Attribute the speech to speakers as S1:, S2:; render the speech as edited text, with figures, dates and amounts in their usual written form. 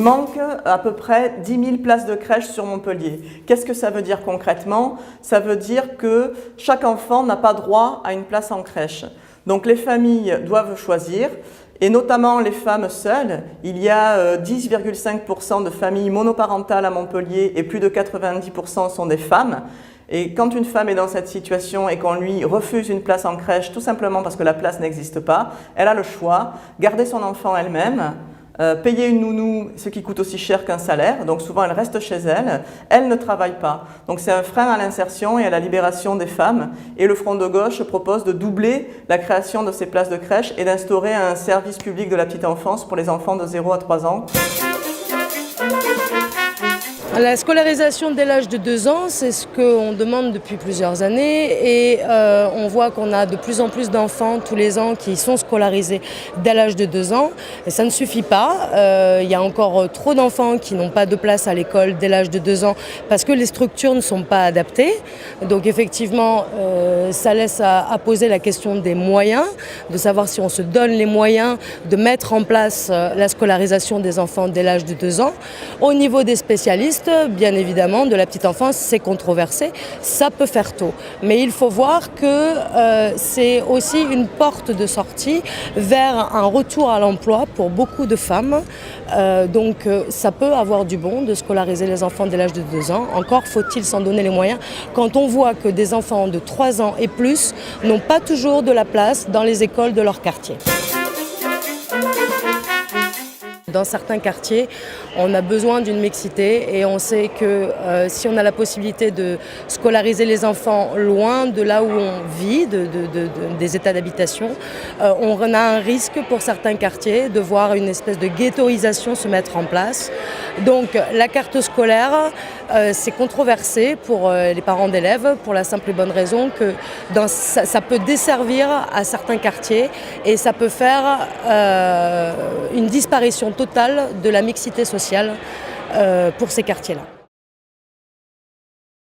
S1: il manque à peu près 10 000 places de crèche sur Montpellier. Qu'est-ce que ça veut dire concrètement? Ça veut dire que chaque enfant n'a pas droit à une place en crèche. Donc les familles doivent choisir, et notamment les femmes seules. Il y a 10,5% de familles monoparentales à Montpellier et plus de 90% sont des femmes. Et quand une femme est dans cette situation et qu'on lui refuse une place en crèche, tout simplement parce que la place n'existe pas, elle a le choix, garder son enfant elle-même, payer une nounou, ce qui coûte aussi cher qu'un salaire, donc souvent elle reste chez elle, elle ne travaille pas. Donc c'est un frein à l'insertion et à la libération des femmes. Et le Front de gauche propose de doubler la création de ces places de crèche et d'instaurer un service public de la petite enfance pour les enfants de 0 à 3 ans.
S2: La scolarisation dès l'âge de 2 ans, c'est ce qu'on demande depuis plusieurs années et on voit qu'on a de plus en plus d'enfants tous les ans qui sont scolarisés dès l'âge de 2 ans et ça ne suffit pas. Il y a encore trop d'enfants qui n'ont pas de place à l'école dès l'âge de 2 ans parce que les structures ne sont pas adaptées. Donc effectivement, ça laisse à poser la question des moyens, de savoir si on se donne les moyens de mettre en place la scolarisation des enfants dès l'âge de 2 ans. Au niveau des spécialistes, bien évidemment, de la petite enfance, c'est controversé, ça peut faire tôt. Mais il faut voir que c'est aussi une porte de sortie vers un retour à l'emploi pour beaucoup de femmes. Donc ça peut avoir du bon de scolariser les enfants dès l'âge de 2 ans. Encore faut-il s'en donner les moyens quand on voit que des enfants de 3 ans et plus n'ont pas toujours de la place dans les écoles de leur quartier. Dans certains quartiers, on a besoin d'une mixité et on sait que si on a la possibilité de scolariser les enfants loin de là où on vit, des états d'habitation, on a un risque pour certains quartiers de voir une espèce de ghettoisation se mettre en place. Donc la carte scolaire, c'est controversé pour les parents d'élèves pour la simple et bonne raison que ça peut desservir à certains quartiers et ça peut faire une disparition totale de la mixité sociale pour ces quartiers-là.